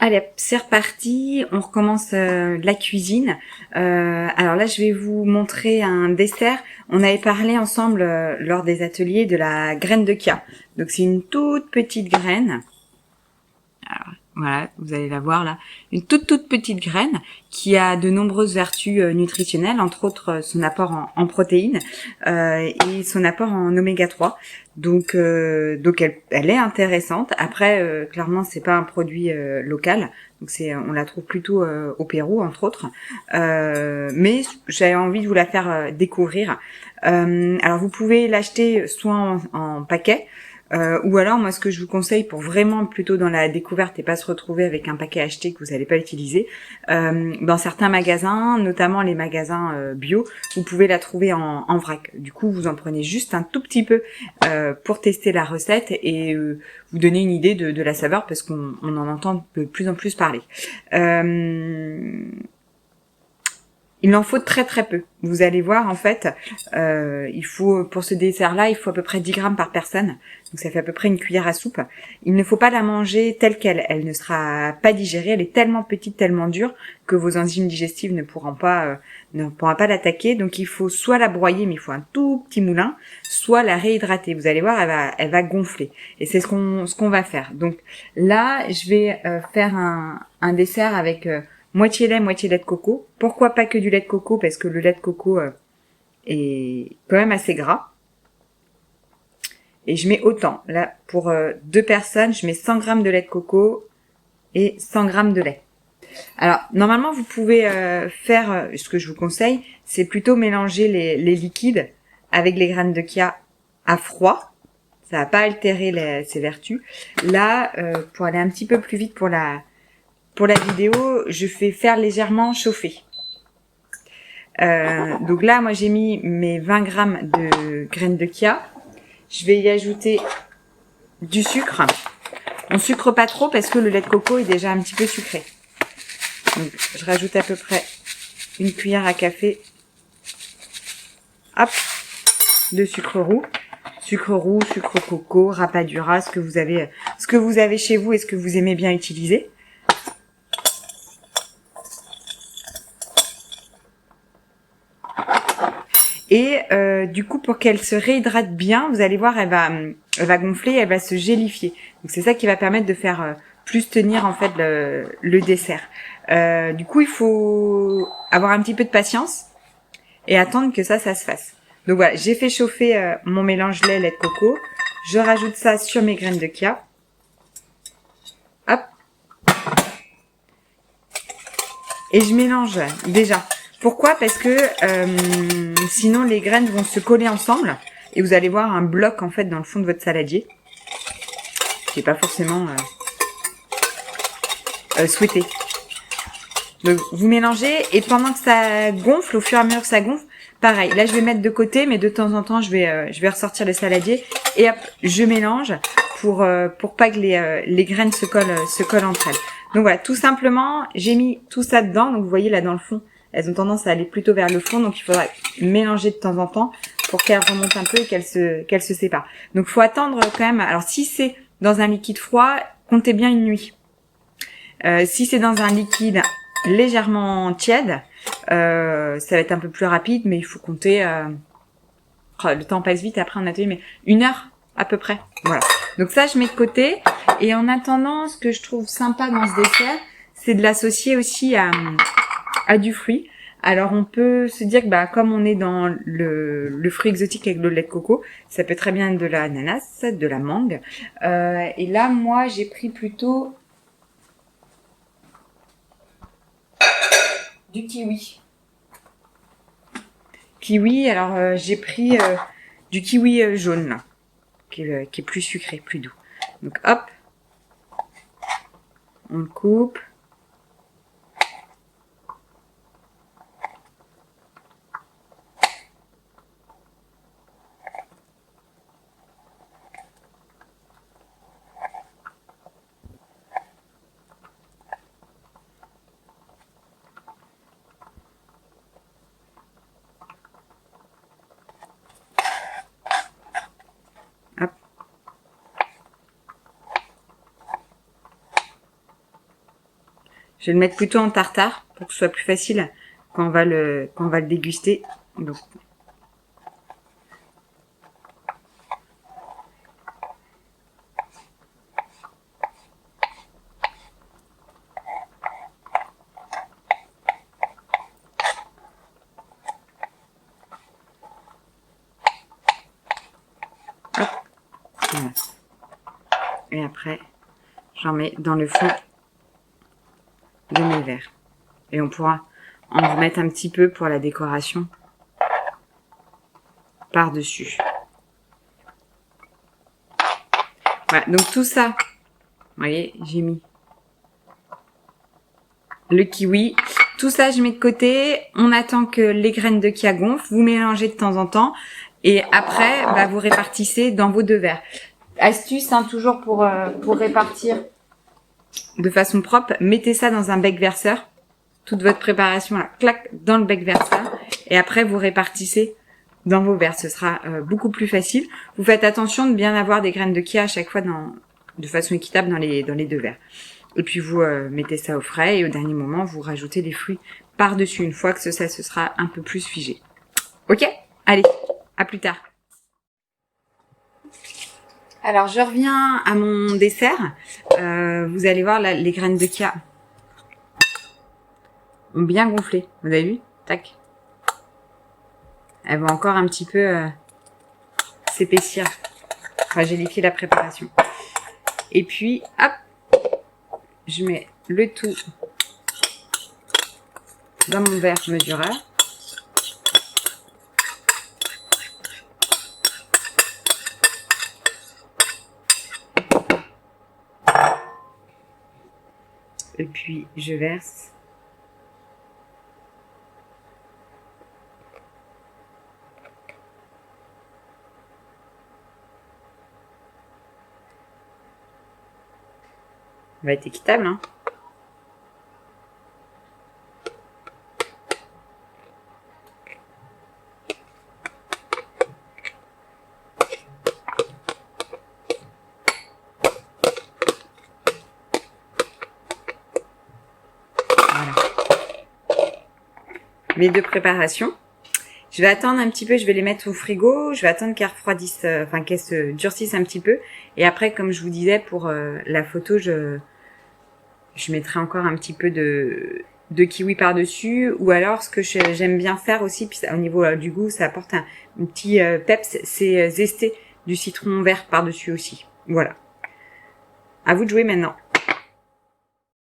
Allez, hop, c'est reparti. On recommence la cuisine. Alors là, je vais vous montrer un dessert. On avait parlé ensemble lors des ateliers de la graine de chia. Donc c'est une toute petite graine. Alors, voilà, vous allez la voir là. Une toute petite graine qui a de nombreuses vertus nutritionnelles, entre autres son apport en protéines et son apport en oméga 3. Donc elle est intéressante. Après, clairement, c'est pas un produit local. Donc on la trouve plutôt au Pérou, entre autres. Mais j'avais envie de vous la faire découvrir. Alors vous pouvez l'acheter soit en paquet, ou alors, moi, ce que je vous conseille pour vraiment plutôt dans la découverte et pas se retrouver avec un paquet acheté que vous n'allez pas utiliser, dans certains magasins, notamment les magasins bio, vous pouvez la trouver en vrac. Du coup, vous en prenez juste un tout petit peu pour tester la recette et vous donner une idée de la saveur parce qu'on en entend de plus en plus parler. Il en faut très peu. Vous allez voir, en fait, il faut, pour ce dessert-là, il faut à peu près 10 grammes par personne. Donc ça fait à peu près une cuillère à soupe. Il ne faut pas la manger telle qu'elle. Elle ne sera pas digérée. Elle est tellement petite, tellement dure que vos enzymes digestives ne pourront pas l'attaquer. Donc il faut soit la broyer, mais il faut un tout petit moulin, soit la réhydrater. Vous allez voir, elle va gonfler. Et c'est ce qu'on va faire. Donc là, je vais faire un dessert avec moitié lait, moitié lait de coco. Pourquoi pas que du lait de coco? Parce que le lait de coco est quand même assez gras. Et je mets autant. Là, pour 2 personnes, je mets 100 grammes de lait de coco et 100 grammes de lait. Alors, normalement, vous pouvez faire, ce que je vous conseille, c'est plutôt mélanger les liquides avec les graines de chia à froid. Ça va pas altérer ses vertus. Là, pour aller un petit peu plus vite pour la vidéo, je fais faire légèrement chauffer. Donc là, moi, j'ai mis mes 20 grammes de graines de chia. Je vais y ajouter du sucre. On sucre pas trop parce que le lait de coco est déjà un petit peu sucré. Donc, je rajoute à peu près une cuillère à café. Hop, de sucre roux. Sucre roux, sucre coco, rapadura, ce que vous avez chez vous et ce que vous aimez bien utiliser. Et du coup, pour qu'elle se réhydrate bien, vous allez voir, elle va gonfler, elle va se gélifier. Donc c'est ça qui va permettre de faire plus tenir en fait le dessert. Du coup, il faut avoir un petit peu de patience et attendre que ça se fasse. Donc voilà, j'ai fait chauffer mon mélange lait de coco. Je rajoute ça sur mes graines de chia. Hop. Et je mélange déjà. Pourquoi? Parce que sinon les graines vont se coller ensemble et vous allez voir un bloc en fait dans le fond de votre saladier qui est pas forcément souhaité. Donc vous mélangez et pendant que ça gonfle, au fur et à mesure que ça gonfle, pareil. Là je vais mettre de côté, mais de temps en temps je vais ressortir le saladier et hop, je mélange pour pas que les graines se collent entre elles. Donc voilà, tout simplement, j'ai mis tout ça dedans. Donc vous voyez là dans le fond, elles ont tendance à aller plutôt vers le fond, donc il faudra mélanger de temps en temps pour qu'elles remontent un peu et qu'elles se séparent. Donc faut attendre quand même. Alors si c'est dans un liquide froid, comptez bien une nuit. Si c'est dans un liquide légèrement tiède, ça va être un peu plus rapide, mais il faut compter. Le temps passe vite après en atelier, mais 1 heure à peu près. Voilà. Donc ça, je mets de côté. Et en attendant, ce que je trouve sympa dans ce dessert, c'est de l'associer aussi à du fruit. Alors on peut se dire que bah comme on est dans le fruit exotique avec le lait de coco, ça peut très bien être de l'ananas, de la mangue. Et là, moi, j'ai pris plutôt du kiwi. Kiwi, alors j'ai pris du kiwi jaune là, qui est plus sucré, plus doux. Donc hop, on le coupe. Hop. Je vais le mettre plutôt en tartare pour que ce soit plus facile quand on va le déguster. Donc, hop, voilà. Et après, j'en mets dans le fond de mes verres. Et on pourra en remettre un petit peu pour la décoration par-dessus. Voilà, donc tout ça, vous voyez, j'ai mis le kiwi. Tout ça, je mets de côté. On attend que les graines de kia gonflent. Vous mélangez de temps en temps. Et après, bah, vous répartissez dans vos 2 verres. Astuce, hein, toujours pour répartir de façon propre, mettez ça dans un bec verseur. Toute votre préparation, là, clac, dans le bec verseur. Et après, vous répartissez dans vos verres. Ce sera beaucoup plus facile. Vous faites attention de bien avoir des graines de kia à chaque fois de façon équitable dans les 2 verres. Et puis vous mettez ça au frais et au dernier moment, vous rajoutez les fruits par-dessus une fois que ça se sera un peu plus figé. Ok? Allez, à plus tard. Alors, je reviens à mon dessert. Vous allez voir, là, les graines de kia ont bien gonflé. Vous avez vu? Tac. Elles vont encore un petit peu s'épaissir. Enfin, j'ai liqué la préparation. Et puis, hop, je mets le tout dans mon verre mesureur. Et puis, je verse. Ça va être équitable, hein. Voilà. Mes 2 préparations. Je vais attendre un petit peu, je vais les mettre au frigo, je vais attendre qu'elles refroidissent, enfin qu'elles se durcissent un petit peu. Et après, comme je vous disais, pour la photo, je mettrai encore un petit peu de kiwi par-dessus. Ou alors, ce que j'aime bien faire aussi, puis au niveau du goût, ça apporte un petit peps, c'est zester du citron vert par-dessus aussi. Voilà. À vous de jouer maintenant.